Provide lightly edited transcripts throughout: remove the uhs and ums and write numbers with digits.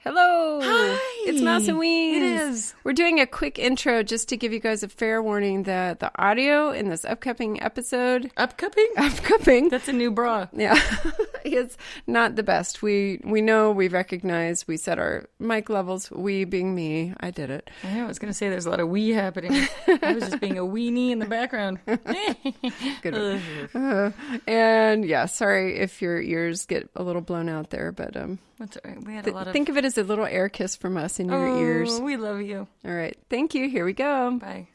Hello. Hi. It's Mouse and Weens. It is. We're doing a quick intro just to give you guys a fair warning that the audio in this upcoming episode... Upcoming? That's a new bra. Yeah. It's not the best. We know, we recognize, we set our mic levels. We being me. I did it. I was going to say there's a lot of wee happening. I was just being a weenie in the background. Good. And yeah, sorry if your ears get a little blown out there, but... That's all right. We had a lot of... Think of it as a little air kiss from us in your ears. We love you. All right. Thank you. Here we go. Bye.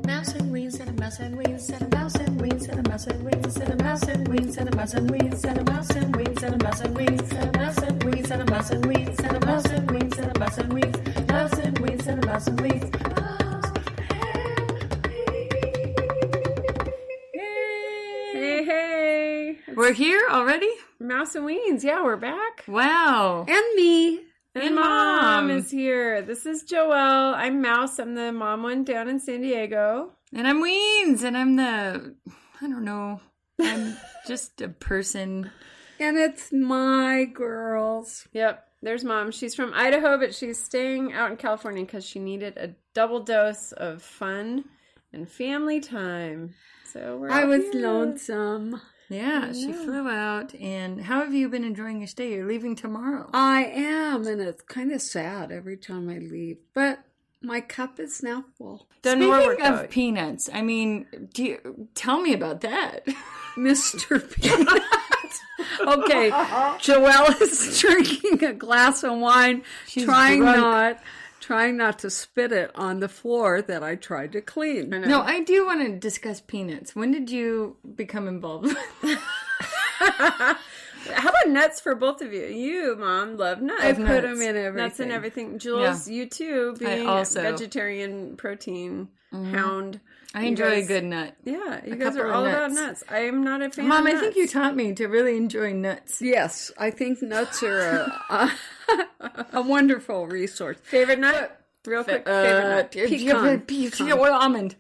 Mouse and Weens and a mouse and Weens and a mouse and Weens and a mouse and Weens and a mouse and Weens and a mouse and Weens and a mouse and Weens and a mouse and Weens and a mouse and Weens and a mouse and Weens and a mouse and Weens and a mouse and Weens, mouse and Weens and a mouse and Weens. Hey. We're here already? Mouse and Weens. Yeah, we're back. Wow. And me. And Mom is here. This is Joelle. I'm Mouse. I'm the mom one down in San Diego. And I'm Weens, and I'm I don't know, I'm just a person. And it's my girls. Yep. There's Mom. She's from Idaho, but she's staying out in California because she needed a double dose of fun and family time. So I was lonesome. Yeah, she flew out. And how have you been enjoying your stay? You're leaving tomorrow. I am, and it's kind of sad every time I leave. But my cup is now full. Speaking of peanuts, I mean, tell me about that. Mr. Peanut. Okay, Joelle is drinking a glass of wine, trying not to spit it on the floor that I tried to clean. No, I do want to discuss peanuts. When did you become involved? How about nuts for both of you? You, Mom, love nuts. I put them in everything. Nuts and everything. Jules, you too, being a vegetarian protein hound. I enjoy a good nut. Yeah, you guys are all about nuts. I am not a fan of Mom, nuts. I think you taught me to really enjoy nuts. Yes, I think nuts are a wonderful resource. Favorite nut? Real quick, favorite nut. Pecan. Almond.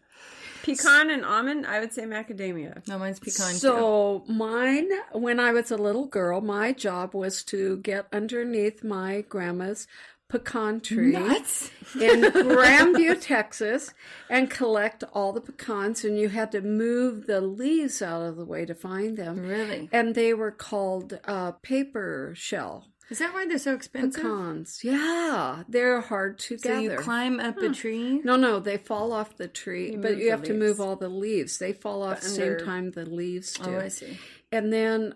Pecan and almond, I would say macadamia. No, mine's pecan So mine, when I was a little girl, my job was to get underneath my grandma's pecan tree in Grandview, Texas, and collect all the pecans, and you had to move the leaves out of the way to find them. Really? And they were called paper shell. Is that why they're so expensive? Pecans. Yeah, they're hard to gather. So you climb up a tree? No, they fall off the tree, but you have to move all the leaves. They fall off the same time the leaves do. Oh, I see. And then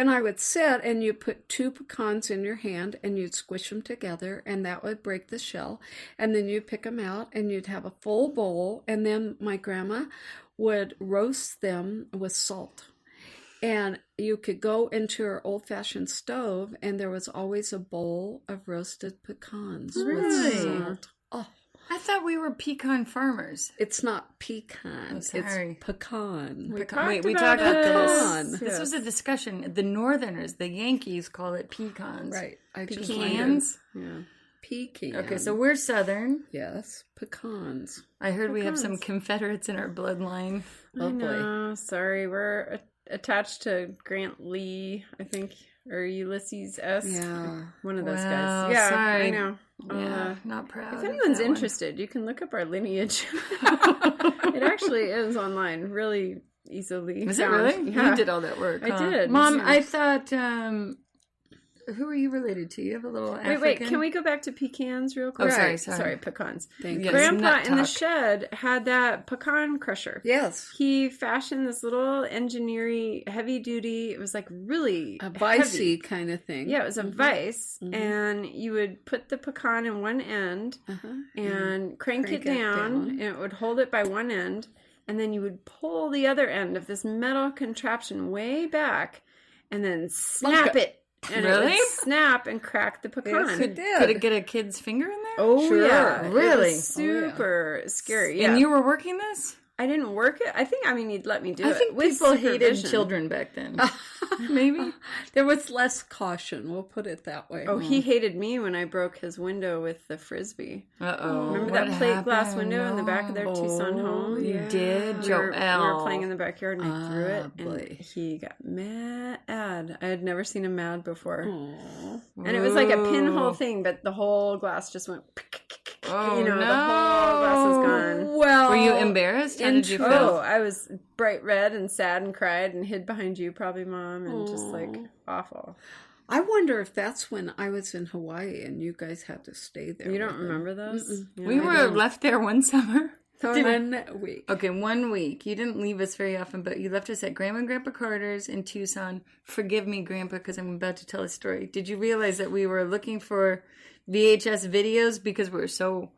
I would sit, and you put 2 pecans in your hand, and you'd squish them together, and that would break the shell. And then you'd pick them out, and you'd have a full bowl, and then my grandma would roast them with salt. And you could go into her old-fashioned stove, and there was always a bowl of roasted pecans with salt. Oh, I thought we were pecan farmers. it's not pecan. Oh, sorry. It's pecan. We talked about pecan. this. This was a discussion. The Northerners, the Yankees, call it pecans. Right. Pecans? Yeah. Pecan. Okay, so we're Southern. Yes, pecans. I heard we have some Confederates in our bloodline. Oh, boy. No, sorry, we're attached to Grant Lee, I think, or Ulysses S. Yeah. One of those Wow, guys. Yeah, sorry. I know. Yeah, not proud. If of anyone's that one. interested, you can look up our lineage. It actually is online, really easily. Is it found. really? Yeah. You did all that work. I did. Mom, Yeah. I thought. Who are you related to? You have a little African. Wait, can we go back to pecans real quick? Oh, sorry. Pecans. Thank you. Grandpa Nut in the talk. shed had that pecan crusher. Yes. He fashioned this little engineering, heavy duty. It was like really A vicey heavy. kind of thing. Yeah, it was a vice, and you would put the pecan in one end and crank it down, and it would hold it by one end, and then you would pull the other end of this metal contraption way back, and then snap it. And it Really? would snap and crack the pecan. Yes, it did. Could it get a kid's finger in there? Oh, Sure. yeah. Really? It was super scary. Yeah. And you were working this? I didn't work it. I think, he'd let me do it. I think with people hated supervision. children back then. maybe. There was less caution, we'll put it that way. Oh, he hated me when I broke his window with the Frisbee. Uh-oh. Remember that plate glass window in the back of their Tucson home? You did, We Joel. were playing in the backyard and I threw it, and boy. he got mad. I had never seen him mad before. Aw. And it was like a pinhole thing, but the whole glass just went, Oh, you know, no. the whole glass was gone. Well, Were you embarrassed? How did you feel? Oh, I was bright red and sad and cried and hid behind you, probably, Mom, and just like awful. I wonder if that's when I was in Hawaii and you guys had to stay there. You don't with them. remember those? Yeah, We I were don't. left there one summer. 1 week. Okay, 1 week. You didn't leave us very often, but you left us at Grandma and Grandpa Carter's in Tucson. Forgive me, Grandpa, because I'm about to tell a story. Did you realize that we were looking for VHS videos because we were so...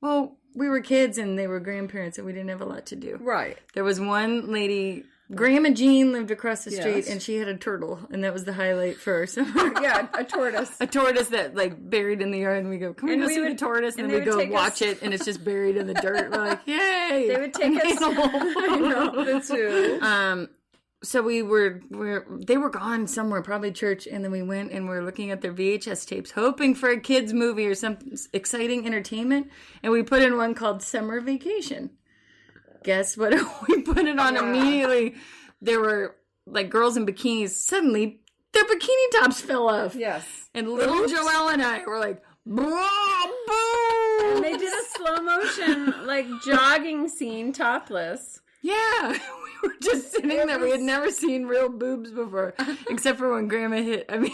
Well, we were kids and they were grandparents and we didn't have a lot to do. Right. There was one lady... Grandma Jean lived across the street, Yes. and she had a turtle, and that was the highlight for our summer. Yeah, a tortoise. A tortois that, like, buried in the yard, and we go, come on, And go we see the would- tortoise, and and then we they would go take watch us- it, and it's just buried in the dirt. We're like, yay! They would take us. I know, the zoo. So they were gone somewhere, probably church, and then we went and we're looking at their VHS tapes, hoping for a kids movie or some exciting entertainment, and we put in one called Summer Vacation. Guess what? We put it on immediately. There were like girls in bikinis. Suddenly, their bikini tops fell off. Yes. And little Joelle and I were like, boom! And they did a slow motion, like, jogging scene topless. Yeah, we were just sitting there. We had never seen real boobs before, except for when Grandma hid. I mean,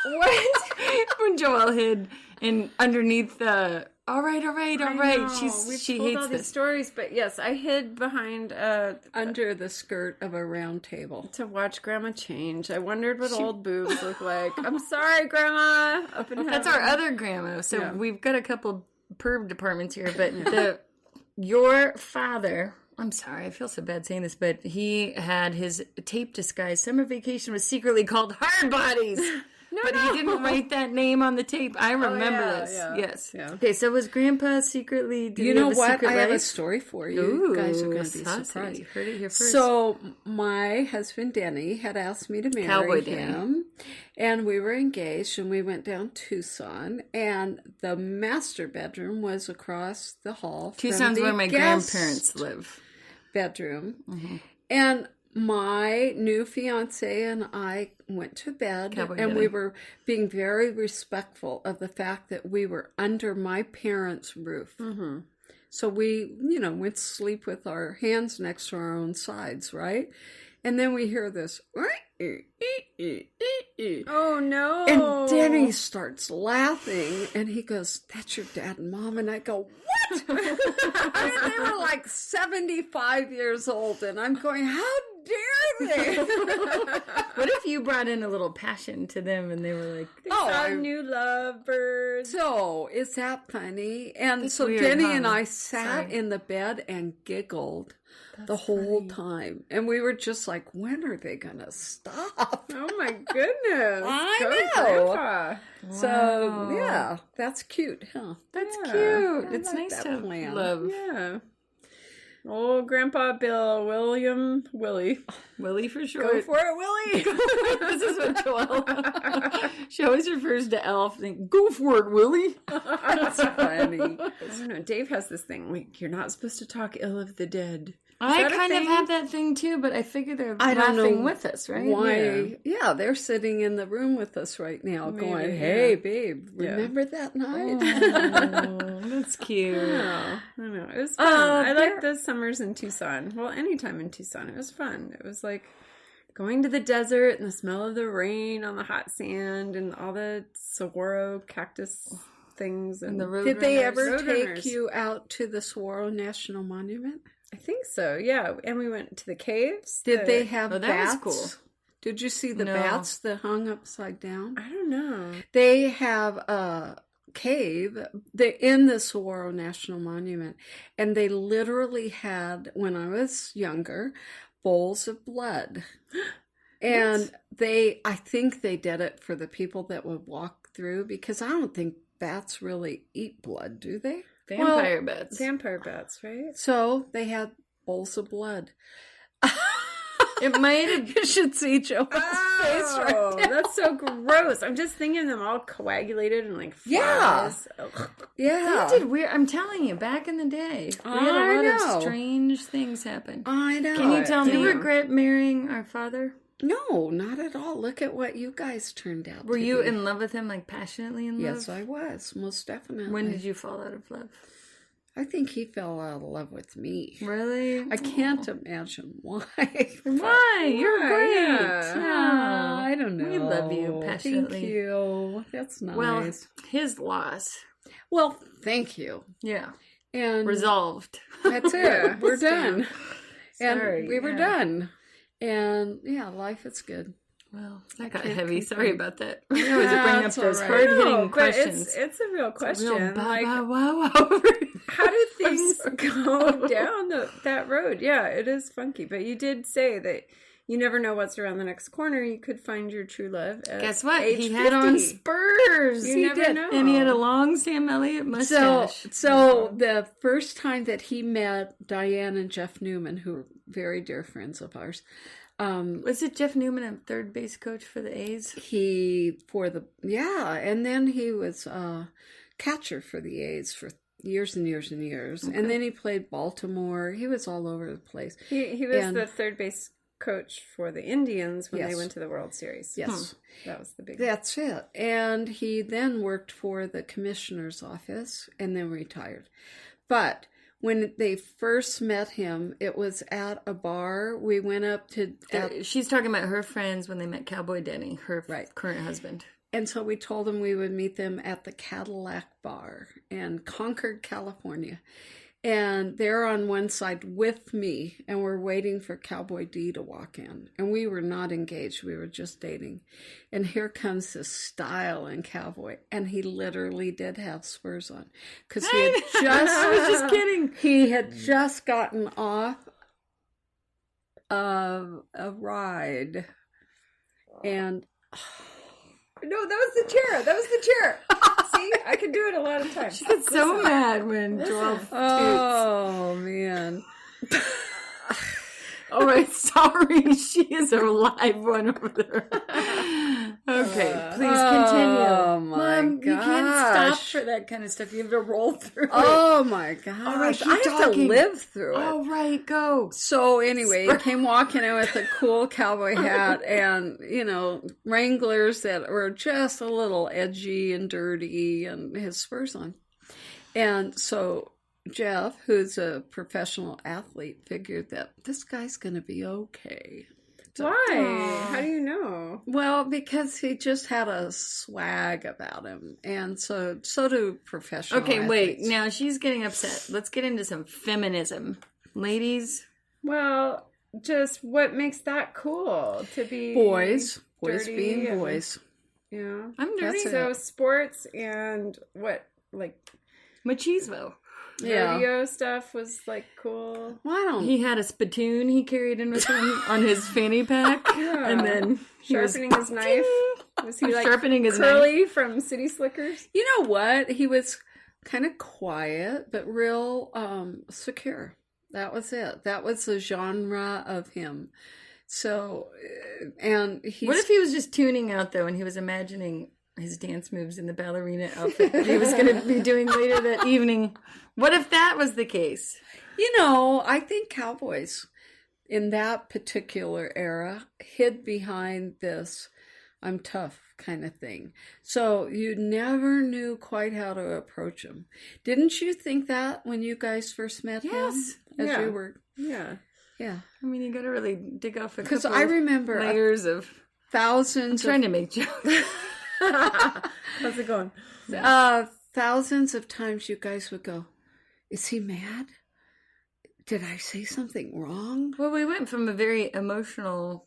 What? when Joelle hid and underneath the. All right. I know. She told hates all these this. stories, but yes, I hid behind Under the skirt of a round table. to watch Grandma change. I wondered what old boobs look like. I'm sorry, Grandma. Up in That's heaven. our other grandma. So Yeah. we've got a couple perv departments here, but your father. I'm sorry, I feel so bad saying this, but he had his tape disguise. Summer Vacation was secretly called Hard Bodies. But he didn't write that name on the tape. I remember this. yeah. Yes. Yeah. Okay, so was Grandpa secretly... Did You he know have a what? secret I have a life? story for you. Ooh, You guys are going to be saucy. surprised. Heard it here first. So my husband Denny had asked me to marry Cowboy Denny. him, and we were engaged, and we went down Tucson, and the master bedroom was across the hall. from Tucson's the where my guest grandparents live. bedroom, and my new fiance and I went to bed, Cowboy and Denny. we were being very respectful of the fact that we were under my parents' roof. Mm-hmm. So we, went to sleep with our hands next to our own sides, right? And then we hear this, Oh, no. and Denny starts laughing, and he goes, "That's your dad and mom." And I go, "What?" I mean, they were like 75 years old, and I'm going, "How dare they?" What if you brought in a little passion to them and they were like, Some new lovebirds. So, is that funny? And That's so weird, Denny huh? and I sat Sorry. in the bed and giggled the whole time. And we were just like, when are they going to stop? Oh, my goodness. I Go know. Grandpa. So, yeah, that's cute, huh? that's Yeah, cute. I It's like nice that to have plan. love. Yeah. Old Grandpa Bill, Willie. Willie for short. Go for it, Willie. This is what Joelle. She always refers to Elf. Go for it, Willie. That's funny. I don't know. Dave has this thing. Like, you're not supposed to talk ill of the dead. I that a kind of thing? have that thing too, but I figure they're I don't laughing know with us, right? Why? Yeah, they're sitting in the room with us right now Maybe, going, yeah. "Hey, babe, Yeah. remember that night?" Oh, that's cute. I don't know. It was fun. I like the summers in Tucson. Well, anytime in Tucson. It was fun. It was like going to the desert and the smell of the rain on the hot sand and all the saguaro cactus things. And And the road Did they runners. ever take Roadrunners. you out to the Saguaro National Monument? I think so, yeah. And we went to the caves. Did they have Oh, that bats? was cool. Did you see the No. bats that hung upside down? I don't know. They have a cave in the Saguaro National Monument, and they literally had, when I was younger, bowls of blood. And I think they did it for the people that would walk through, because I don't think bats really eat blood, do they? Vampire bats. Vampire bats, right? So they had bowls of blood. It might have. You should see Joanne's face right now. That's so gross. I'm just thinking of them all coagulated and like Yeah. flies. Ugh. Yeah. They did weird. I'm telling you, back in the day, we had a lot of strange things happen. I know. Can you tell me? Do you regret marrying our father? No, not at all. Look at what you guys turned out. Were you in love with him, like passionately in love? Yes, I was, most definitely. When did you fall out of love? I think he fell out of love with me. Really? I can't imagine why. Why? You're great. Yeah. I don't know. We love you passionately. Thank you. That's nice. Well, his loss. Well, thank you. Yeah. And Resolved. that's it. We're done. Sorry, And we were done. And yeah, life is good. Well, that I got can't heavy. complain. Sorry about that. We always bring up That's those all right. hard-hitting No, but questions. it's a real question. It's a real like, wow. how do things go down that road? Yeah, it is funky. But you did say that you never know what's around the next corner. You could find your true love at Guess what? age He had on 50. spurs. You never know. And he had a long Sam Elliott mustache. So the first time that he met Diane and Jeff Newman, who are very dear friends of ours, Was it Jeff Newman, a third base coach for the A's? and then he was catcher for the A's for years and years and years. Okay. And then he played Baltimore. He was all over the place. He was the third base coach for the Indians when Yes. they went to the World Series. Yes. That was the big That's it. And he then worked for the commissioner's office and then retired. But when they first met him, it was at a bar. We went up to... She's talking about her friends when they met Cowboy Denny, her Right. current husband. And so we told them we would meet them at the Cadillac Bar in Concord, California. And they're on one side with me, and we're waiting for Cowboy D to walk in. And we were not engaged. We were just dating. And here comes this styling cowboy. And he literally did have spurs on. Because he had I was just kidding. He had just gotten off of a ride. And... No, that was the chair. That was the chair. See, I can do it a lot of times. She gets so mad when Joel toots. Oh, man. All right, sorry. She is a live one over there. Okay, please continue. Oh, my Mom, you can't gosh. stop for that kind of stuff. You have to roll through it. Oh, my gosh. All right, keep I have talking. to live through it. All right, go. So anyway, he came walking in with a cool cowboy hat and, Wranglers that were just a little edgy and dirty and his spurs on. And so Jeff, who's a professional athlete, figured that this guy's going to be okay. Why? How do you know? Well, because he just had a swag about him. And so do professional Okay, wait. athletes. Now she's getting upset. Let's get into some feminism. Ladies. Well, just what makes that cool to be Boys dirty being and- boys. Yeah. I'm dirty. That's So it. sports and what, like Machismo. Yeah. rodeo stuff was like cool. Well, I don't. He had a spittoon he carried in with him on his fanny pack. Yeah. And then he was Sharpening his knife. Was he like sharpening his Curly from City Slickers? You know what? He was kind of quiet, but real secure. That was it. That was the genre of him. So, and he's... What if he was just tuning out, though, and he was imagining his dance moves in the ballerina outfit that he was going to be doing later that evening? What if that was the case? I think cowboys in that particular era hid behind this I'm tough kind of thing. So you never knew quite how to approach him. Didn't you think that when you guys first met Yes. him? Yeah. You were... Yeah. Yeah. I mean, you got to really dig off a Because couple I remember layers of... I'm thousands trying to make jokes. How's it going? thousands of times you guys would go, is he mad? Did I say something wrong? Well, we went from a very emotional...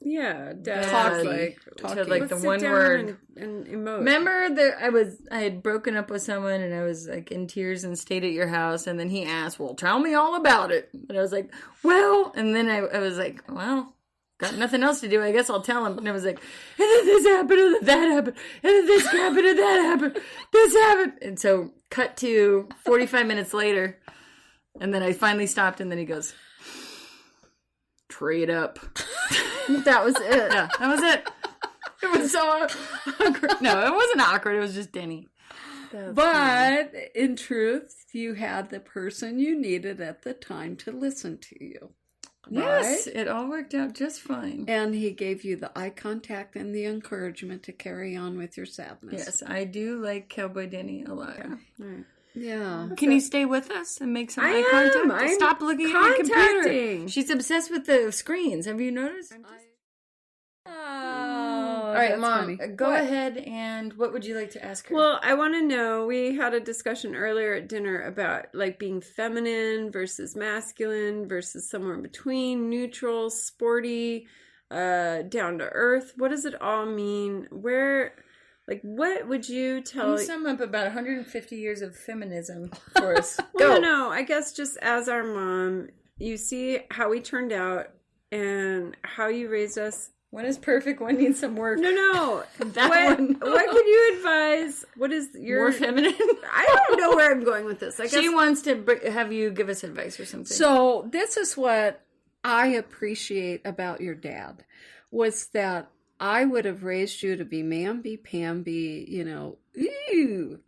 Yeah, Talking. talking. To, like, Let's the sit one down word. and emote. Remember that I had broken up with someone and I was like in tears and stayed at your house, and then he asked, well, tell me all about it. And I was like, well, and then I was like, well, got nothing else to do. I guess I'll tell him. And I was like, and then this happened, and then that happened, and then this happened, and that happened, this happened. And so cut to 45 minutes later, and then I finally stopped, and then he goes, trade up. That was it. Yeah, that was it. It was so awkward. No, it wasn't awkward. It was just Denny. But in truth, you had the person you needed at the time to listen to you. Yes, Right? it all worked out just fine. And he gave you the eye contact and the encouragement to carry on with your sadness. Yes, I do like Cowboy Denny a lot. Yeah. Can you stay with us and make some I eye am. contact? I'm Stop looking at your computer. contacting. She's obsessed with the screens. Have you noticed? Oh, All right, that's Mom, funny. go What? ahead, and what would you like to ask her? Well, I want to know, we had a discussion earlier at dinner about like being feminine versus masculine versus somewhere in between, neutral, sporty, down to earth. What does it all mean? What would you tell? Can you sum up about 150 years of feminism for us? Well, no, I guess just as our mom, you see how we turned out and how you raised us. One is perfect, one needs some work. No. That one. What could you advise? What is your... More feminine? I don't know where I'm going with this. I guess... She wants to have you give us advice or something. So this is what I appreciate about your dad, was that I would have raised you to be mamby-pamby,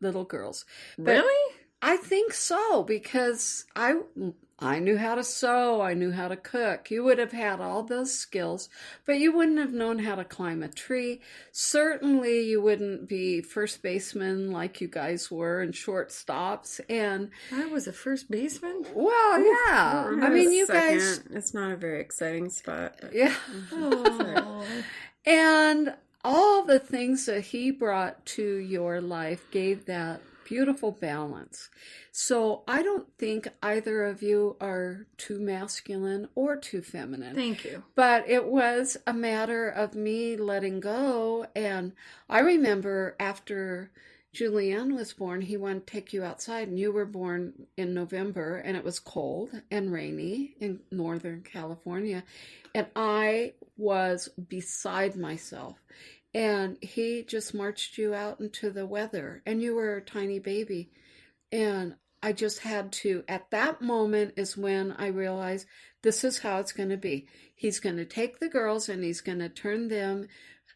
little girls. But really? I think so, because I knew how to sew, I knew how to cook. You would have had all those skills, but you wouldn't have known how to climb a tree. Certainly you wouldn't be first baseman like you guys were and shortstops. And I was a first baseman? well, yeah. I mean, you guys... It's not a very exciting spot. But... Yeah. Oh. And all the things that he brought to your life gave that beautiful balance. So I don't think either of you are too masculine or too feminine. Thank you. But it was a matter of me letting go. And I remember after Julianne was born, he wanted to take you outside, and you were born in November, and it was cold and rainy in Northern California. And I was beside myself. And he just marched you out into the weather, and you were a tiny baby. And I just had to, at that moment is when I realized this is how it's going to be. He's going to take the girls and he's going to turn them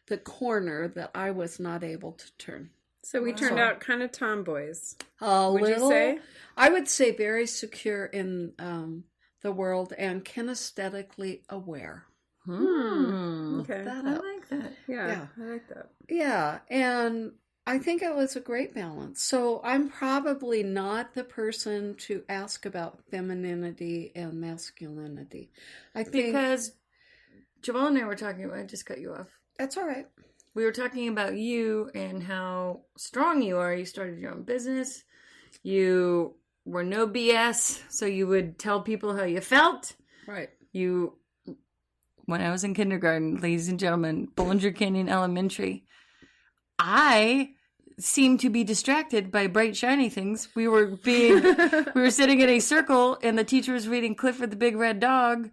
the corner that I was not able to turn. So we turned out kind of tomboys. Would you say? I would say very secure in the world and kinesthetically aware. Okay. That I up. like that. Yeah, I like that. Yeah, and I think it was a great balance. So I'm probably not the person to ask about femininity and masculinity. I think Because Joelle and I were talking about, I just cut you off. that's all right. We were talking about you and how strong you are. You started your own business. You were no BS, so you would tell people how you felt. Right. When I was in kindergarten, ladies and gentlemen, Bollinger Canyon Elementary, I seemed to be distracted by bright, shiny things. We were sitting in a circle, and the teacher was reading Clifford the Big Red Dog.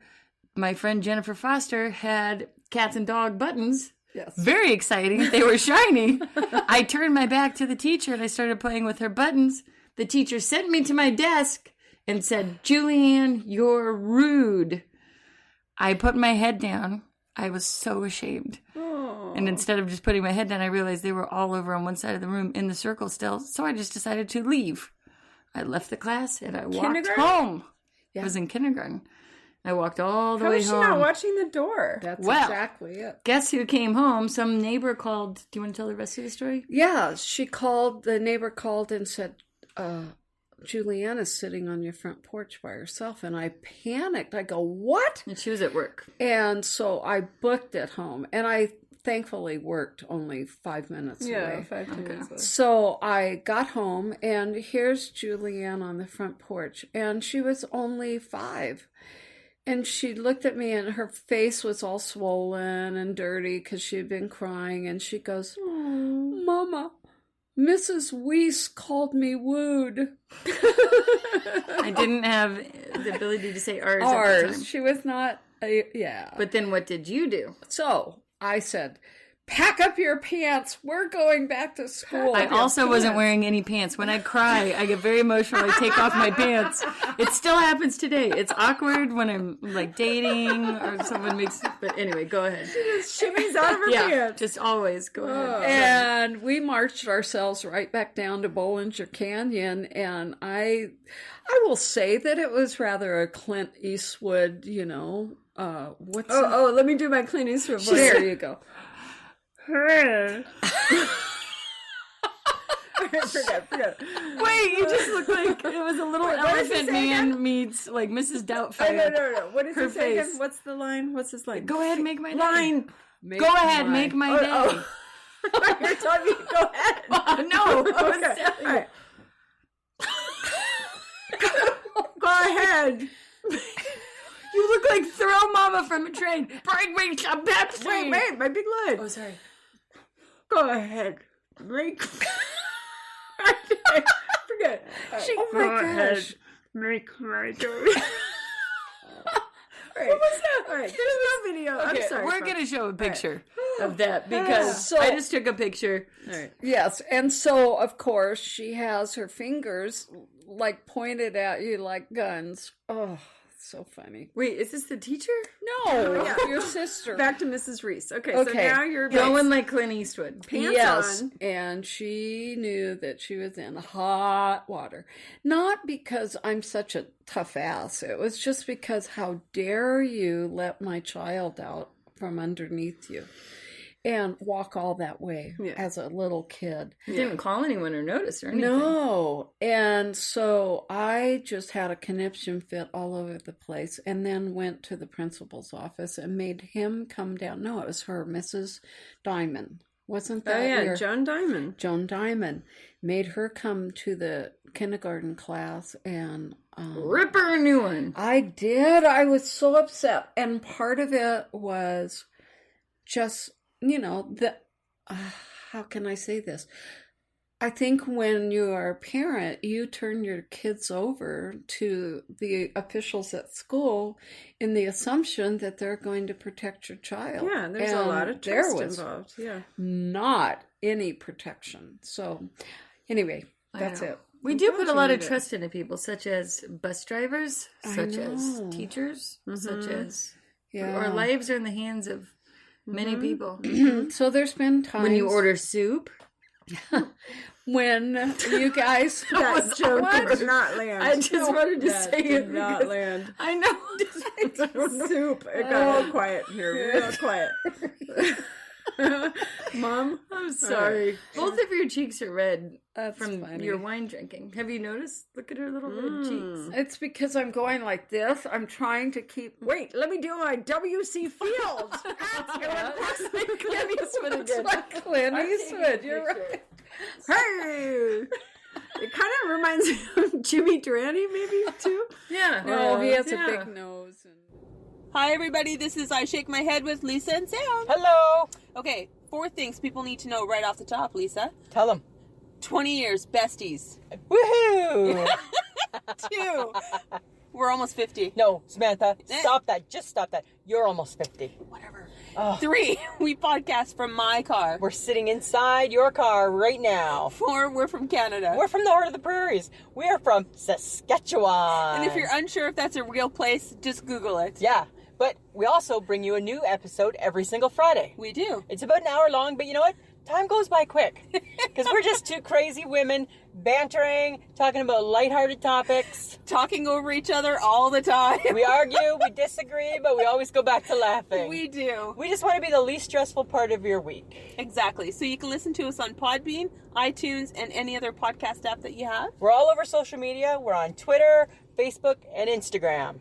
My friend Jennifer Foster had cats and dog buttons. Yes. Very exciting. They were shiny. I turned my back to the teacher, and I started playing with her buttons. The teacher sent me to my desk and said, "Julianne, you're rude." I put my head down. I was so ashamed. And instead of just putting my head down, I realized they were all over on one side of the room in the circle still. So I just decided to leave. I left the class and I walked home. Yeah. I was in kindergarten. I walked all the How way is she home. not watching the door? That's Well, exactly it. Guess who came home? Some neighbor called. Do you want to tell the rest of the story? Yeah, the neighbor called and said, Julianne is sitting on your front porch by herself. And I panicked. I go, what? And she was at work. And so I booked it home. And I thankfully worked only 5 minutes away. 5 minutes away. So I got home, and here's Julianne on the front porch. And she was only 5. And she looked at me, and her face was all swollen and dirty because she had been crying. And she goes, Mama, Mrs. Weiss called me wooed. I didn't have the ability to say ours. At the time. She was not, yeah. But then what did you do? So I said, pack up your pants. We're going back to school. I also wasn't wearing any pants. When I cry, I get very emotional. I take off my pants. It still happens today. It's awkward when I'm like dating or someone makes. But anyway, go ahead. She just shimmies out of her pants. Just always go ahead. And we marched ourselves right back down to Bollinger Canyon, and I will say that it was rather a Clint Eastwood, let me do my Clint Eastwood voice. There you go. Forget. Wait, you just look like it was a little elephant man meets like Mrs. Doubtfire. No. What is Her he saying? face. What's the line? What's his line? Go ahead, make my line. day. Go ahead, make my day. Oh. You're telling me to go ahead. No, I was telling you. All right. Go ahead. You look like Throw Mama from a train. Bring me some Pepsi. Wait, my big line. Oh, sorry. Go ahead. Make. Forget. Oh my gosh. Make my day. What was that? All right, there's no video. Okay, I'm sorry. we're going to show a picture of that because So- I just took a picture. All right. Yes, and so, of course, she has her fingers, like, pointed at you like guns. Oh, so funny. Wait, is this the teacher? No, Yeah. your sister. Back to Mrs. Reese. Okay, so Okay. now you're Going like Clint Eastwood. pants Yes, on. and she knew that she was in hot water. Not because I'm such a tough ass. It was just because how dare you let my child out from underneath you and walk all that way as a little kid. You didn't call anyone or notice or anything. No. And so I just had a conniption fit all over the place and then went to the principal's office and made him come down. No, it was her, Mrs. Diamond. Wasn't that your... Joan Diamond. Joan Diamond made her come to the kindergarten class and Rip her a new one. I did. I was so upset. And part of it was just, how can I say this? I think when you are a parent, you turn your kids over to the officials at school in the assumption that they're going to protect your child. Yeah, there's a And lot of there trust was involved. Yeah. not any protection. So anyway, that's it. We do put a lot of need it. trust into people, such as bus drivers, such as know. teachers, such as... Yeah. Our lives are in the hands of many people. So there's been times When you order soup... when you guys That joke did not land. I just wanted to That say did it not because land. I know. Soup. It got real quiet here. Real quiet. Mom, I'm sorry. Both of your cheeks are red That's from funny. your wine drinking. Have you noticed? Look at her little red cheeks. It's because I'm going like this. I'm trying to keep. wait, let me do my W.C. Fields. Clint Eastwood again. Like Clint Eastwood. You're right. Hey! It kind of reminds me of Jimmy Durante, maybe, too. Yeah. No, he has yeah. a big nose. And... Hi, everybody. This is I Shake My Head with Lisa and Sam. Hello. Okay, 4 things people need to know right off the top, Lisa. Tell them. 20 years, besties. Woohoo! 2, we're almost 50. No, Samantha, stop that. Just stop that. You're almost 50. Whatever. Oh. 3, we podcast from my car. We're sitting inside your car right now. 4, we're from Canada. We're from the heart of the prairies. We are from Saskatchewan. And if you're unsure if that's a real place, just Google it. Yeah, but we also bring you a new episode every single Friday. We do. It's about an hour long, but you know what? Time goes by quick. Because we're just two crazy women bantering, talking about lighthearted topics. Talking over each other all the time. We argue, we disagree, but we always go back to laughing. We do. We just want to be the least stressful part of your week. Exactly. So you can listen to us on Podbean, iTunes, and any other podcast app that you have. We're all over social media. We're on Twitter, Facebook, and Instagram.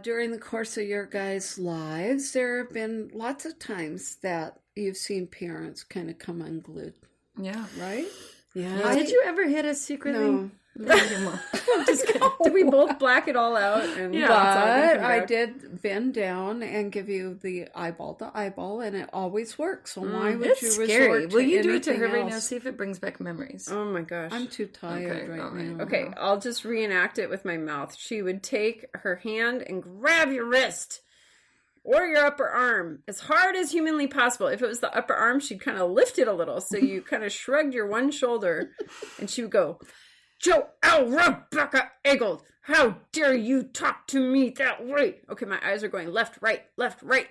During the course of your guys' lives, there have been lots of times that you've seen parents kind of come unglued, Yeah. right? Yeah. Did you ever hit us secretly? No. I'm just kidding. Did we both black it all out? And Yeah. it's all gonna But come I back? did bend down and give you the eyeball to eyeball, and it always works. So why would It's you scary. resort to Will you do it to her anything right now? else? See if it brings back memories. Oh my gosh. I'm too tired Okay, all right. now. Okay, I'll just reenact it with my mouth. She would take her hand and grab your wrist or your upper arm as hard as humanly possible. If it was the upper arm, she'd kind of lift it a little. So you kind of shrugged your one shoulder and she would go, Joel Rebecca Eggold, how dare you talk to me that way? Okay, my eyes are going left, right, right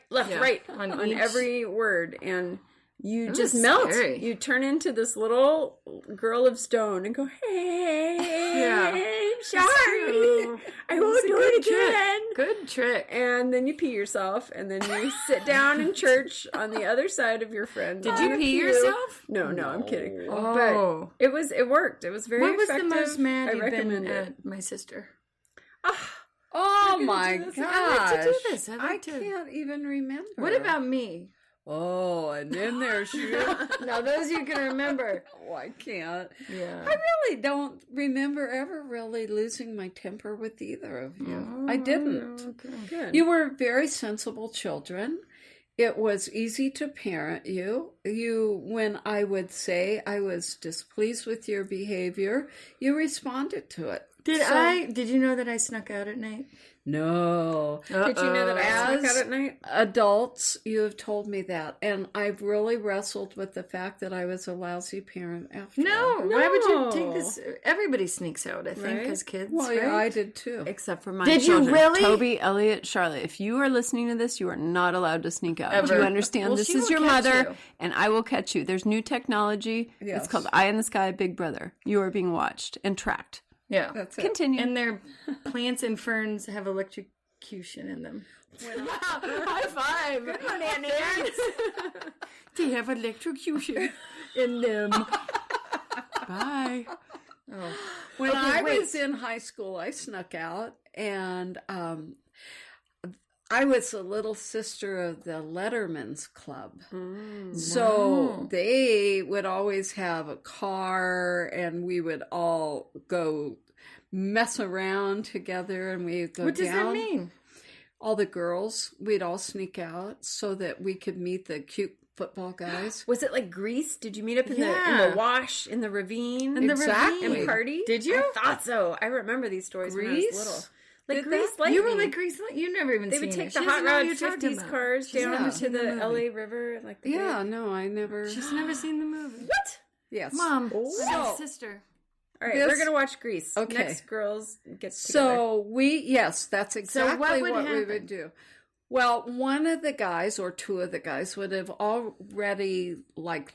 on every word. And you just melt. Scary. You turn into this little girl of stone and go, hey, I'm sorry. I won't do it again. Good trick. And then you pee yourself, and then you sit down in church on the other side of your friend. Did you pee yourself? No, I'm kidding. Oh. But it worked. It was very effective. What was the most mad you've been it. at my sister? Oh my gosh. I like to do this. I can't even remember. What about me? Oh, and then there's you. Now those you can remember. Oh, I can't. Yeah. I really don't remember ever really losing my temper with either of you. Oh, I didn't. Okay. Good. You were very sensible children. It was easy to parent you. When I would say I was displeased with your behavior, you responded to it. Did you know that I snuck out at night? No. Did you know that I snuck out at night? Adults, you have told me that. And I've really wrestled with the fact that I was a lousy parent after all. No. Why would you take this? Everybody sneaks out, I think, as kids. Well, yeah, I did too. Except for my Did children. you really? Toby, Elliot, Charlotte. If you are listening to this, you are not allowed to sneak out. Ever. Do you understand? Well, This she is will your catch mother, you. and I will catch you. There's new technology. Yes. It's called Eye in the Sky, Big Brother. You are being watched and tracked. Yeah. That's it. Continue. And their plants and ferns have electrocution in them. High five. Good one, Annie. They have electrocution in them. Bye. Oh. When I was in high school, I snuck out, and I was a little sister of the Letterman's Club. So they would always have a car, and we would all go mess around together, and we'd go What does down. that mean? All the girls, we'd all sneak out so that we could meet the cute football guys. Was it like Grease? Did you meet up in the wash, in the ravine? In the ravine. In Party? Did you? I thought so. I remember these stories when I was little. Like Did Grease that? Lightning. You were like Grease. You never even They seen would take it. the She hot doesn't know what rod you're talking 50s about. cars She's never down to seen the movie. LA River. Like the Yeah, no, I never. She's never seen the movie. What? Yes. Mom, Oh. my sister. All right, This- we're going to watch Grease. Okay. Next girls get together. So that's exactly what would what we happen? would do. Well, one of the guys or two of the guys would have already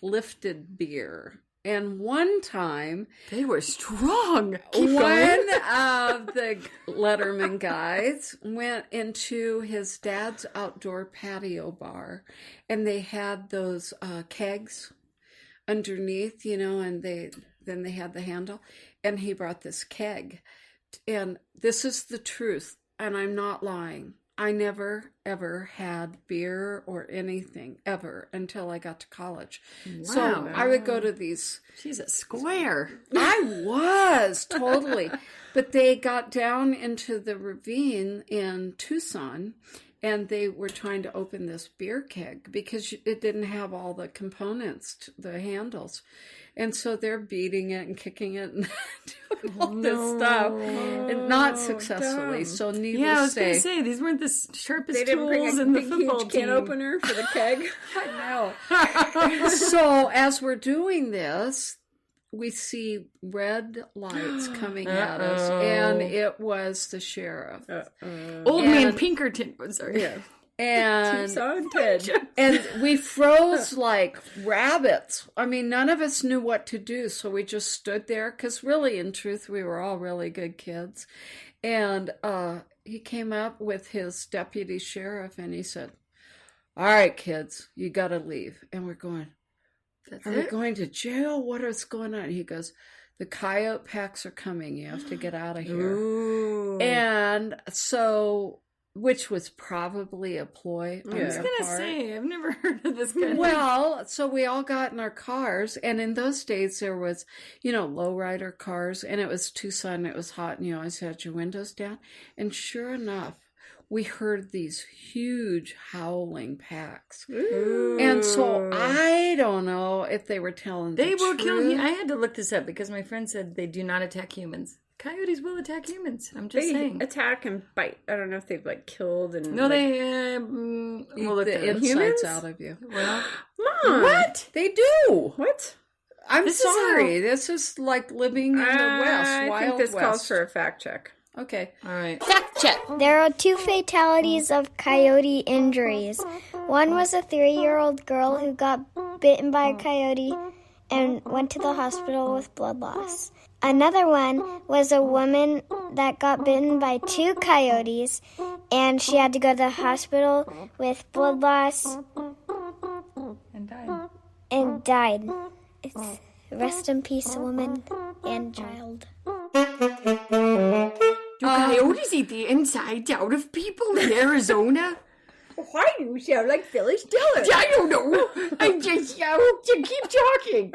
lifted beer. And one time, They were strong. one of the Letterman guys went into his dad's outdoor patio bar, and they had those kegs underneath, and then they had the handle, and he brought this keg. And this is the truth, and I'm not lying. I never, ever had beer or anything, ever, until I got to college. Wow. So I would go to these. She's a square. I was, totally. But they got down into the ravine in Tucson, and they were trying to open this beer keg because it didn't have all the components, the handles. And so they're beating it and kicking it and doing all this stuff. And not successfully. Dumb. So needless Yeah, I was to going say. to say, these weren't the sharpest they didn't bring tools a in the big, football huge team. can opener for the keg. I know. So as we're doing this, we see red lights coming at us, and it was the sheriff. Old Man And- Pinkerton. Sorry. Yeah. And Tucson Ted. and we froze like rabbits. I mean, none of us knew what to do, so we just stood there because really, in truth, we were all really good kids. And he came up with his deputy sheriff, and he said, "All right, kids, you got to leave." And we're going, "Are we going to jail? What is going on?" He goes, "The coyote packs are coming. You have to get out of here." Ooh. And so, which was probably a ploy. I was going to say, I've never heard of this guy. Well, so we all got in our cars, and in those days there was, lowrider cars, and it was Tucson, it was hot, and you always had your windows down. And sure enough, we heard these huge howling packs. Ooh. And so I don't know if they were telling They the will kill truth. you. I had to look this up because my friend said they do not attack humans. Coyotes will attack humans. I'm just They saying. attack and bite. I don't know if they've like killed and No, like, they Eat will look the at insides humans? out of you. Well, Mom, what? They do. What? I'm This is sorry. This is like living in the West, I Wild think this West. calls for a fact check. Okay. All right. Fact check. There are 2 fatalities of coyote injuries. One was a 3-year-old girl who got bitten by a coyote and went to the hospital with blood loss. Another one was a woman that got bitten by 2 coyotes and she had to go to the hospital with blood loss and died. Rest in peace, woman and child. Do coyotes eat the insides out of people in Arizona? Why do you sound like Phyllis Diller? I don't know. I hope you keep talking.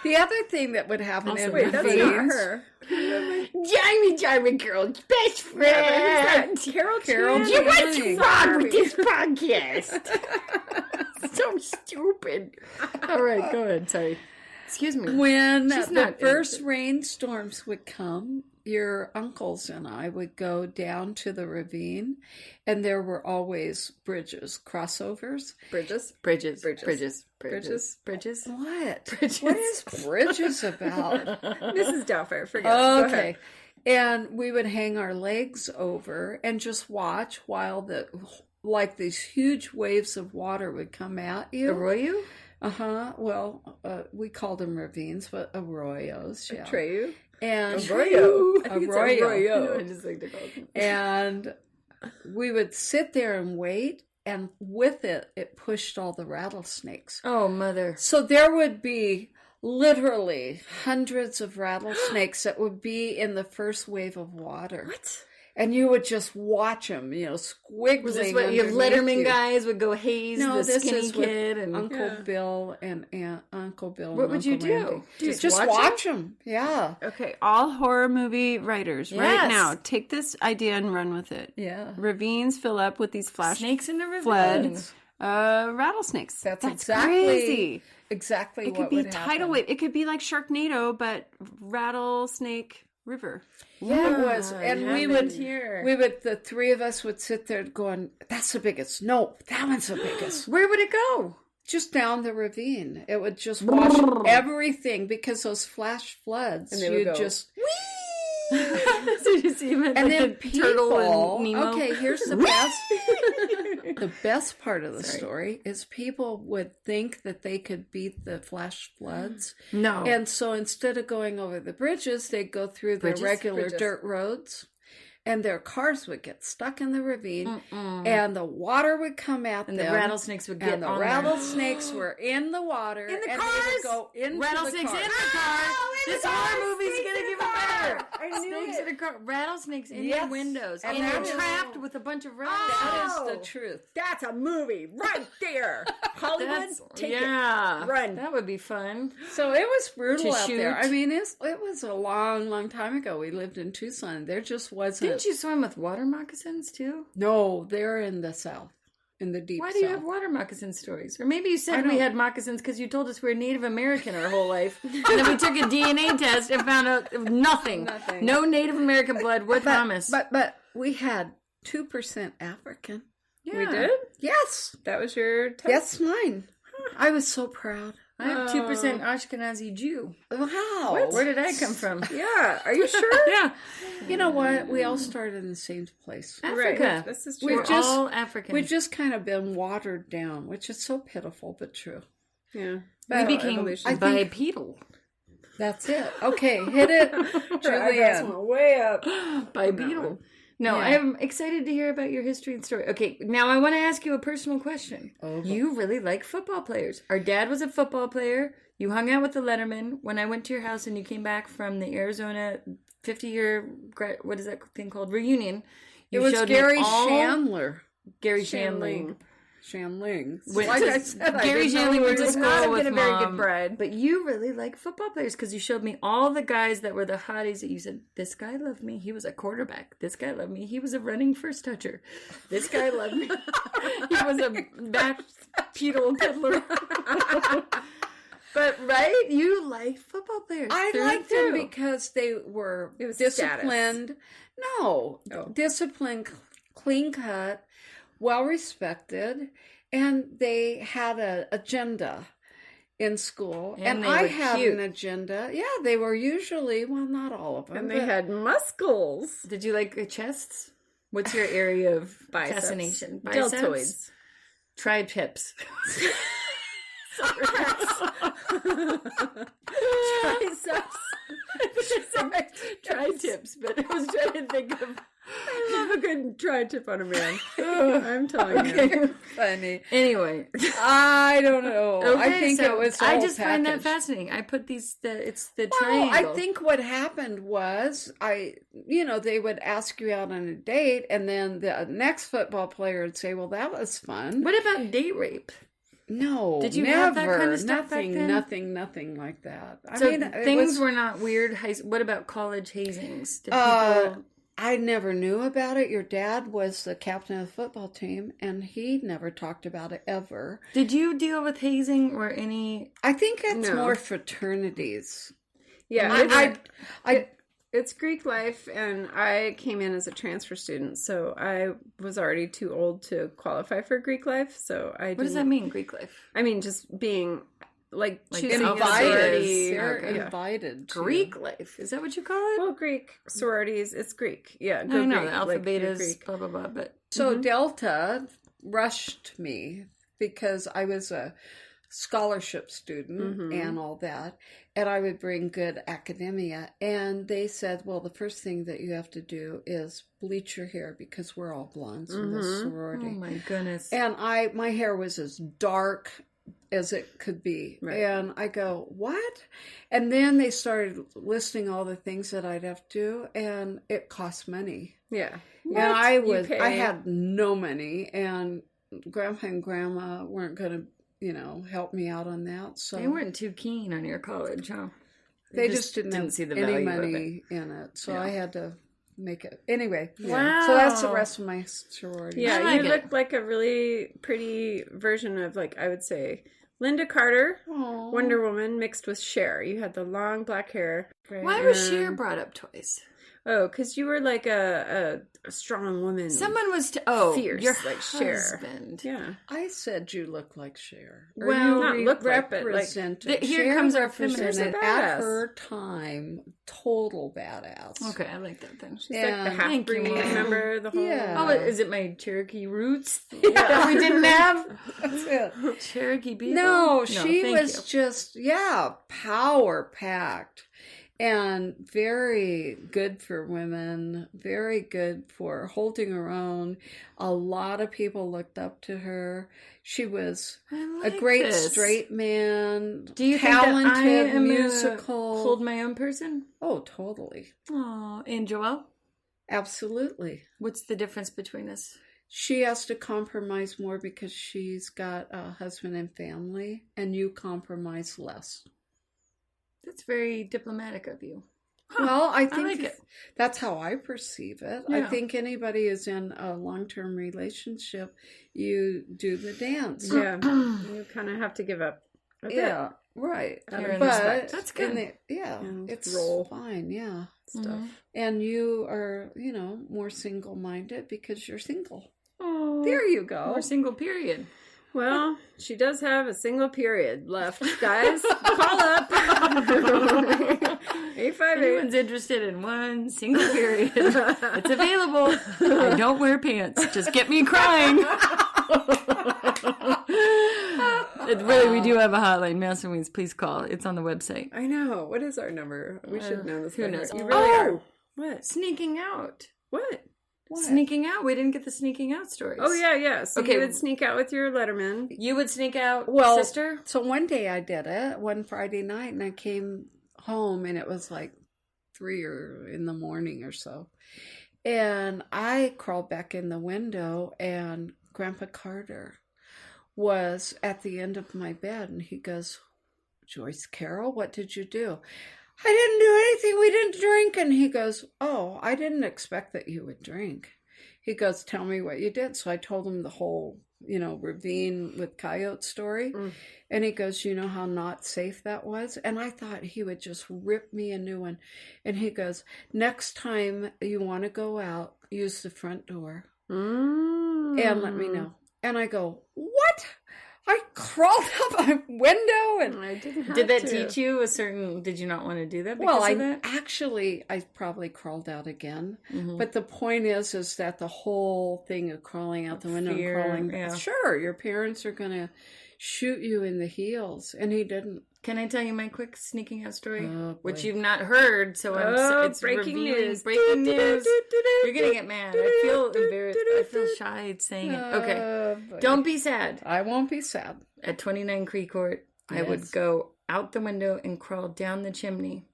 The other thing that would happen in Wait, that's not ravines. her. Jamie girl's best friend. Carol. Yeah, what's wrong with this podcast? So stupid. All right, go ahead. Sorry. Excuse me. When She's the not first rainstorms would come, your uncles and I would go down to the ravine, and there were always bridges, crossovers. Bridges. Bridges. Bridges. Bridges. Bridges. Bridges. What? Bridges. What is bridges about? Mrs. Doubtfire, forget it. Go Okay. ahead. And we would hang our legs over and just watch while these huge waves of water would come at you. Arroyo? Well, we called them ravines, but arroyos. Yeah. Treyu. And Arroyo. I think it's Arroyo. arroyo. I just like to call it. And we would sit there and wait, and with it, it pushed all the rattlesnakes. Oh, mother. So there would be literally hundreds of rattlesnakes that would be in the first wave of water. What? And you would just watch them, squiggling. Was this what your underneath Letterman you. guys would go haze No, the this skinny is with kid and Uncle Bill and Uncle Bill. What and would you Uncle do? Randy. Just watch them. Yeah. Okay, all horror movie writers right Yes. now, take this idea and run with it. Yeah. Ravines fill up with these flash snakes in the river. flood rattlesnakes. That's crazy. exactly It what could be would tidal happen. wave. It could be like Sharknado, but rattlesnake river. Yeah, it was. And we would here. the 3 of us would sit there going, that's the biggest. No, that one's the biggest. Where would it go? Just down the ravine. It would just wash everything because those flash floods, And they would you'd go, just... So you see him And like then the people, turtle and Nemo. okay, here's the best. The best part of the story is people would think that they could beat the flash floods. No. And so instead of going over the bridges, they'd go through the regular dirt roads. And their cars would get stuck in the ravine, and the water would come at and them. the rattlesnakes would get and the on there. rattlesnakes were in the water. In the and cars? they would go into Rattlesnakes the in cars. the car. in This the car. horror movie's Snakes gonna in give the it better. car. I knew Snakes it. in a car. Rattlesnakes in Yes. your windows. And And you're that is- trapped with a bunch of That rattlesnakes. is the truth. That's a movie right there. Hollywood, That's, take yeah. it. Run. That would be fun. So it was brutal To out there. shoot. I mean, it was a long, long time ago. We lived in Tucson. There just wasn't. Didn't you swim with water moccasins too? No, they're in the south, in the deep Why south. do you have water moccasin stories? Or maybe you I said we don't- had moccasins because you told us we were Native American our whole life. And then we took a DNA test and found out nothing. Nothing. No Native American blood worth promise. But we had 2% African. yeah. We did? Yes, That was your test? that's mine. I was so proud. I have 2% Ashkenazi Jew. Wow. Where did I come from? Yeah. Are you sure? Yeah. You know what? We all started in the same place. Right. Africa. This is true. We've We're just- all African. We've just kind of been watered down, which is so pitiful, but true. Yeah. we became evolution. bipedal. That's it. Okay, hit it, Julianne. Way up. Bipedal. No, Yeah. I'm excited to hear about your history and story. Okay, now I want to ask you a personal question. You really like football players. Our dad was a football player. You hung out with the Letterman when I went to your house and you came back from the Arizona 50-year, what is that thing called? Reunion. It You was showed me Gary all- Shandler. Gary Shandling. Shandling. Went Like to- I said, I Gary didn't know Shandling who went he to was. school Not with been a very Mom. good bride. But you really like football players because you showed me all the guys that were the hotties that you said, this guy loved me. He was a quarterback. This guy loved me. He was a running first toucher. This guy loved me. He was a backpedal peddler. But right, you like football players. I through liked and them through. because they were It was disciplined. No, Oh. disciplined, clean cut, well respected, and they had an agenda in school. And they I were had cute. an agenda. Yeah, they were usually, well, not all of them. And they but- had muscles. Did you like the chests? What's your area of Biceps. fascination? Deltoids. Tri-tips. Triceps. Tri-tips, but I was trying to think of... I love a good tri-tip on a man. I'm telling you. You're funny. Anyway. I don't know. I think it was I all just find that packaged. fascinating. I put it's the Well, triangle. I think what happened was they would ask you out on a date, and then the next football player would say, "Well, that was fun." What about date rape? No, Did you never. have that kind of stuff back nothing, then? nothing like that. So it things was- were not weird. What about college hazings? Did people... I never knew about it. Your dad was the captain of the football team, and he never talked about it ever. Did you deal with hazing or any... I think it's No. more fraternities. Yeah, I it's Greek life, and I came in as a transfer student, so I was already too old to qualify for Greek life. So I. What does that mean, Greek life? I mean, just being like choosing invited. a sorority. You're Okay. invited to. Greek life. Is that what you call it? Well, Greek sororities. It's Greek. Yeah, I go know, Greek. the alpha, like, you're betas, Greek. blah, blah, blah. But So Delta rushed me because I was a scholarship student and all that, and I would bring good academia. And they said, well, the first thing that you have to do is bleach your hair because we're all blondes in this oh sorority. my goodness. And my hair was as dark as it could be. Right. And I go, what? And then they started listing all the things that I'd have to do, and it cost money. Yeah. And I You pay. had no money, and Grandpa and Grandma weren't going to, help me out on that. So They weren't too keen on your college, huh? they just didn't have see the any value money in it. So I had to make it. Anyway. Wow. So that's the rest of my sorority. Yeah, I like you it. looked like a really pretty version of, like, I would say, Linda Carter, Aw. Wonder Woman, mixed with Cher. You had the long black hair. Why was Cher brought up twice? Oh, because you were like a strong woman. Someone was fierce, your like Cher. husband. Yeah. I said you look like Cher. Or Well, you not look like, but, like, represented. here Cher comes our represented feminist at badass. her time, total badass. Okay, I like that then. She's like the And- half Thank you, breed, Mom. remember the whole. Yeah. Oh, is it my Cherokee roots that we didn't have? That's it. Cherokee people? No, she thank was you. just, power packed and very good for women, very good for holding her own. A lot of people looked up to her. She was I a like great this. straight man, Do you talented, think that I am musical. a hold my own person? Oh, totally. Oh, and Joelle? Absolutely. What's the difference between us? She has to compromise more because she's got a husband and family, and you compromise less. That's very diplomatic of you. Well, I think like it. that's how I perceive it. I Yeah. think anybody is in a long-term relationship, you do the dance. Yeah. You kind of have to give up a bit. Yeah, right. Care and But respect. That's in good. it's Roll. fine. Yeah, Stuff. and you are, more single-minded because you're single. Oh, There you go. Or single period. Well, she does have a single period left, guys. Call up. If 858. anyone's interested in one single period, it's available. I don't wear pants. Just get me crying. Really, we do have a hotline. Mouse and Weens, please call. It's on the website. I know. What is our number? We should know this. who by knows? heart. You really are. Oh, What? sneaking out. What? Sneaking out. We didn't get the sneaking out stories. Oh, yeah. So Okay. you would sneak out with your Letterman. You would sneak out, Well, sister? So one day I did it, one Friday night, and I came home, and it was like 3 in the morning or so. And I crawled back in the window, and Grandpa Carter was at the end of my bed, and he goes, Joyce Carroll, what did you do? I didn't do anything. We didn't drink. And he goes, I didn't expect that you would drink. He goes, tell me what you did. So I told him the whole ravine with coyote story. And he goes, you know how not safe that was? And I thought he would just rip me a new one. And he goes, next time you want to go out, use the front door and let me know. And I go, what? I crawled up a window and I didn't have Did that to. teach you did you not want to do that well, because of that? I probably crawled out again. But the point is that the whole thing of crawling out the window Fear, and crawling back, yeah. sure, your parents are going to shoot you in the heels. And he didn't. Can I tell you my quick sneaking out story? Oh, Which boy. you've not heard, so it's breaking revealing news. breaking news. You're gonna get mad. I feel embarrassed. I feel shy saying it. Okay. Boy. Don't be sad. I won't be sad. At 29 Creek Court, I would Yes. go out the window and crawl down the chimney.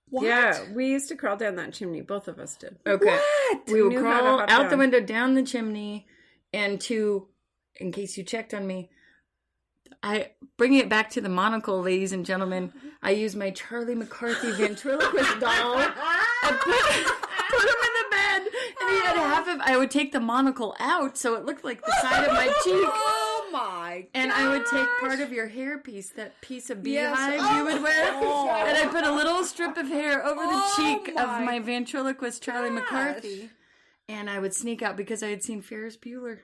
What? Yeah, we used to crawl down that chimney. Both of us did. Okay. What? We would knew how to crawl hop out the down. window, down the chimney, and in case you checked on me, bringing it back to the monocle, ladies and gentlemen, I use my Charlie McCarthy ventriloquist doll and put him in the bed, and he had I would take the monocle out so it looked like the side of my cheek. Oh my! And I would take part of your hairpiece, that piece of Yes. beehive you would wear, Oh. and I put a little strip of hair over the cheek of my my ventriloquist Charlie gosh. McCarthy. And I would sneak out because I had seen Ferris Bueller.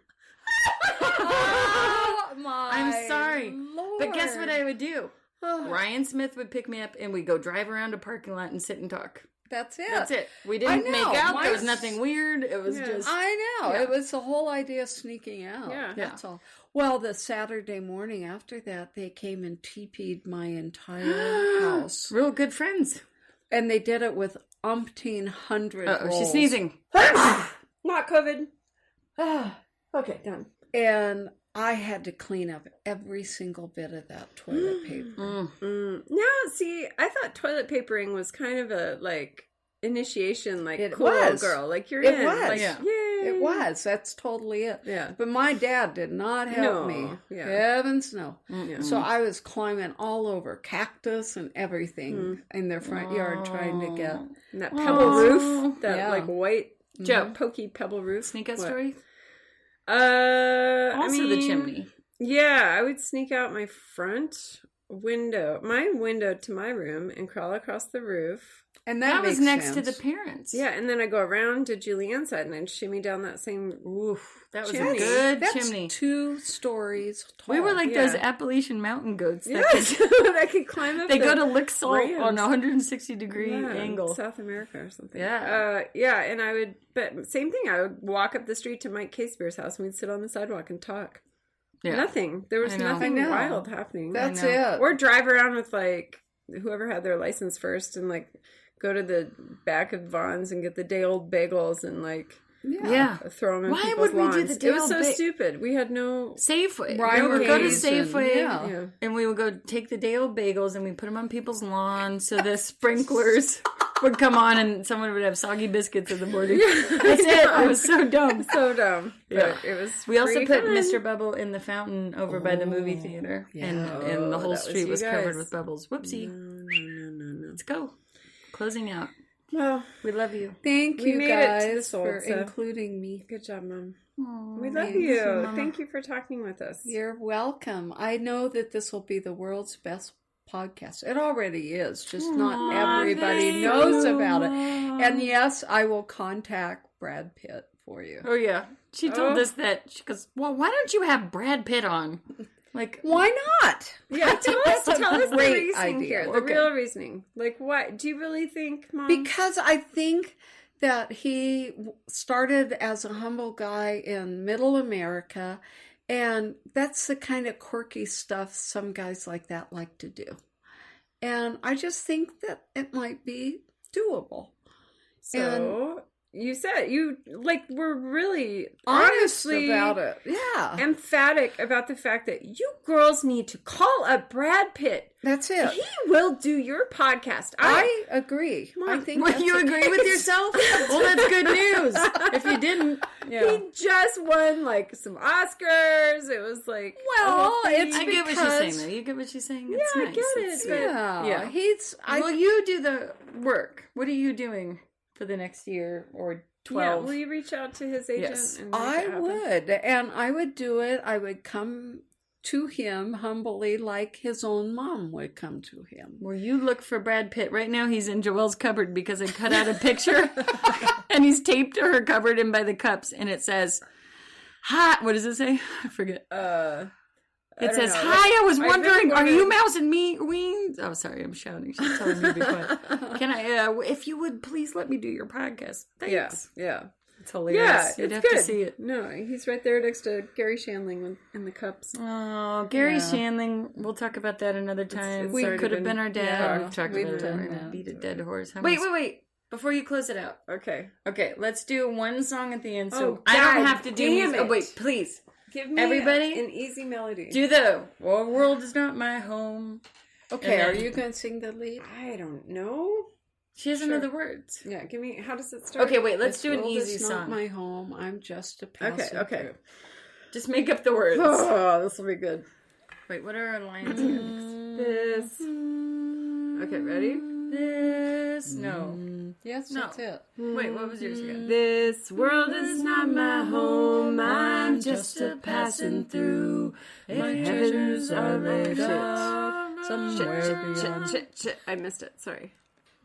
Oh my! I'm sorry. Lord. But guess what I would do? Ryan Smith would pick me up and we'd go drive around a parking lot and sit and talk. That's it. That's it. We didn't I make know. out. There was Mine's- nothing weird. It was just... I know. Yeah. It was the whole idea of sneaking out. Yeah. That's all. Well, the Saturday morning after that, they came and TP'd my entire house. Real good friends. And they did it with umpteen hundred Uh-oh, she's rolls. sneezing. Not COVID. Okay, done. And I had to clean up every single bit of that toilet paper. No, see, I thought toilet papering was kind of a initiation, It cool was. girl, you're It in. was. Like, Yeah. yay. It was. That's totally it. Yeah. But my dad did not help No. me. Yeah. Heavens no. Yeah. So I was climbing all over cactus and everything in their front yard trying to get... And that pebble roof, that Yeah. white, Joe. pokey pebble roof. Sneak out What? story? I Also mean, the chimney. Yeah, I would sneak out my front window, to my room, and crawl across the roof. And That was makes next to sense. the parents. Yeah, and then I go around to Julianne's side and then shimmy down that same Oof, that was Chimney. a good That's chimney. 2 stories tall. We were like Yeah. those Appalachian mountain goats. That Yes, I could climb up. they the go to lick salt ramps. on a 160-degree Yeah, angle. South America or something. Yeah. Yeah, and I would, but same thing. I would walk up the street to Mike Casebear's house and we'd sit on the sidewalk and talk. Yeah. Nothing. There was I know. nothing I know. wild happening. That's I know. it. Or drive around with whoever had their license first and go to the back of Vaughn's and get the day old bagels and Yeah. throw them in Why people's would we do lawns. the It was day so old stupid. We had no. Safeway. Ryan We would go to Gaze and- Safeway yeah. and we would go take the day old bagels and we put them on people's lawns so the sprinklers would come on and someone would have soggy biscuits in the morning. That's it. It was so dumb. So dumb. Yeah. But it was. We also free put fun. Mr. Bubble in the fountain over by the movie theater. yeah. And the whole that was street you was covered guys. with bubbles. Whoopsie. No. Let's go. Closing out. Well, We love you. Thank We you made it to guys this old for stuff. including me. good job, Mom. We love thanks, you. Mama. Thank you for talking with us. You're welcome. I know that this will be the world's best podcast. It already is, just not everybody thank knows you. about it. And yes, I will contact Brad Pitt for you. Oh, yeah. She told us that. She goes, well, why don't you have Brad Pitt on? Like, Why not? Yeah, tell us That's a the great reasoning idea. here. The Okay. real reasoning. What do you really think, Mom? Because I think that he started as a humble guy in middle America, and that's the kind of quirky stuff some guys like that like to do. And I just think that it might be doable. so you said you were really Honest honestly about it. Yeah. emphatic about the fact that you girls need to call up Brad Pitt. That's it. He will do your podcast. I agree. I think would you that's agree the with case. yourself? Well, that's good news. If you didn't, He just won some Oscars. It was like Well, it's I get what she's because- saying, though. You get what she's saying? It's I nice. get It's it, sweet. Yeah. Yeah. He's Well, you do the work. What are you doing for the next year or 12. Yeah, will you reach out to his agent? Yes. And make it I happen? would, and I would do it. I would come to him humbly like his own mom would come to him. Where you look for Brad Pitt. Right now he's in Joelle's cupboard because I cut out a picture and he's taped her cupboard in by the cups and it says, hi, what does it say? I forget. It says, hi, I was wondering, are you Mouse and me, Weens? Oh, sorry, I'm shouting. She's telling me to be quiet. Can I, if you would, please let me do your podcast. Thanks. Yeah. It's hilarious. Yeah, You'd it's have good. to see it. No, he's right there next to Gary Shandling in the cups. Oh, Gary Shandling. We'll talk about that another time. it's We already could have been- been our dad. yeah, we've talked we've about it. done We're gonna that. beat a dead horse. Wait. Before you close it out. Okay. Okay, let's do one song at the end. So Oh, I don't God have to do damn music. it. Oh, wait, please. Give me Everybody? an easy melody. Do the world is not my home. Okay, And are then- you going to sing the lead? I don't know. She doesn't know the words. Yeah, give me. How does it start? Okay, wait, let's This do an world easy is song. not my home. I'm just a passing Okay. through. Just make up the words. Oh, this will be good. Wait, what are our lines here? This. Okay, ready? This. No. Yes, No. that's it. Wait, what was yours again? This world is not my home. I'm just a passing through. My treasures are laid up somewhere beyond. Shit. I missed it. Sorry.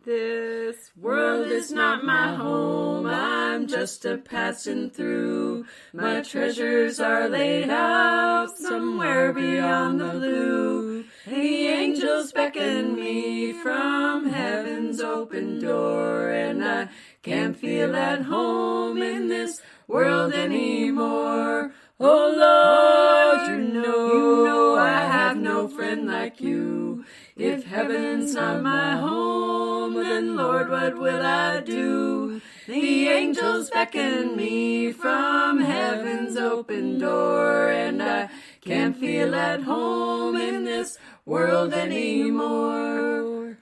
This world is not my home. I'm just a passing through. My treasures are laid out somewhere beyond the blue. The angels beckon me from heaven's open door, and I can't feel at home in this world anymore. Oh Lord, you know I have no friend like you. If heaven's not my home, then Lord, what will I do? The angels beckon me from heaven's open door, and I can't feel at home in this world anymore.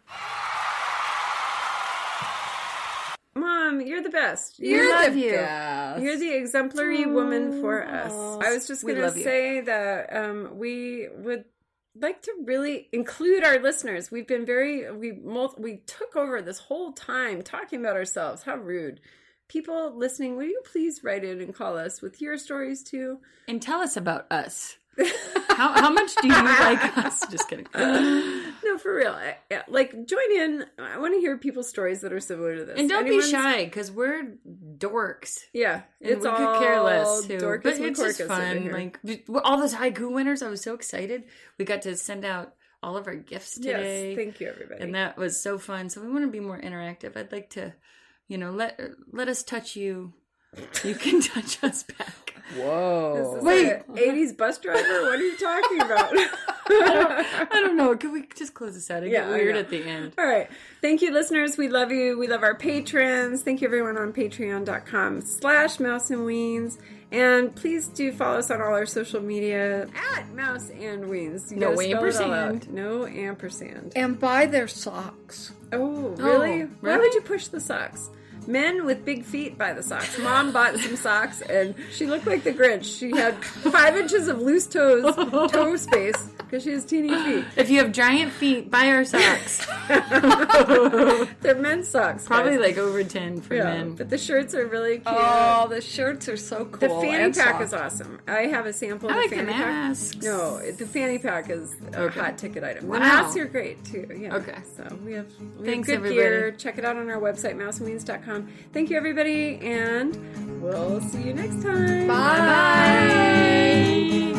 Mom, you're the best. You're love the you. best. You're the exemplary woman for us. I was just going to love you. say that we would like to really include our listeners. We've been we took over this whole time talking about ourselves. How rude. People listening, will you please write in and call us with your stories too? And tell us about us. How much do you like us? Just kidding. No, for real. Join in. I want to hear people's stories that are similar to this. And don't Anyone's- be shy, because we're dorks. Yeah, And it's we all could care less too. Dorcas But and it's just Corcus over fun. here. Like all those haiku winners, I was so excited. We got to send out all of our gifts today. Yes, thank you, everybody. And that was so fun. So we want to be more interactive. I'd like to, let us touch you. You can touch us back. Whoa! Wait, 80s bus driver? What are you talking about? I don't know. Can we just close this out? It get weird I know. at the end. All right. Thank you, listeners. We love you. We love our patrons. Thank you, everyone, on patreon.com/mouseandweens. And please do follow us on all our social media at Mouse and Weens. You No gotta spell it all out. ampersand. No ampersand. And buy their socks. Oh, really? Why really? would you push the socks? Men with big feet buy the socks. Mom bought some socks, and she looked like the Grinch. She had 5 inches of loose toe space because she has teeny feet. If you have giant feet, buy our socks. They're men's socks. Probably guys. like over 10 for men. But the shirts are really cute. Oh, the shirts are so cool. The fanny and pack soft. is awesome. I have a sample of I like the the fanny pack. masks. No, the fanny pack is a hot ticket item. Wow. The masks are great too. Yeah. Okay. So we have Thanks, good everybody. gear. Check it out on our website, mouseandweens.com. Thank you, everybody, and we'll see you next time. Bye. Bye.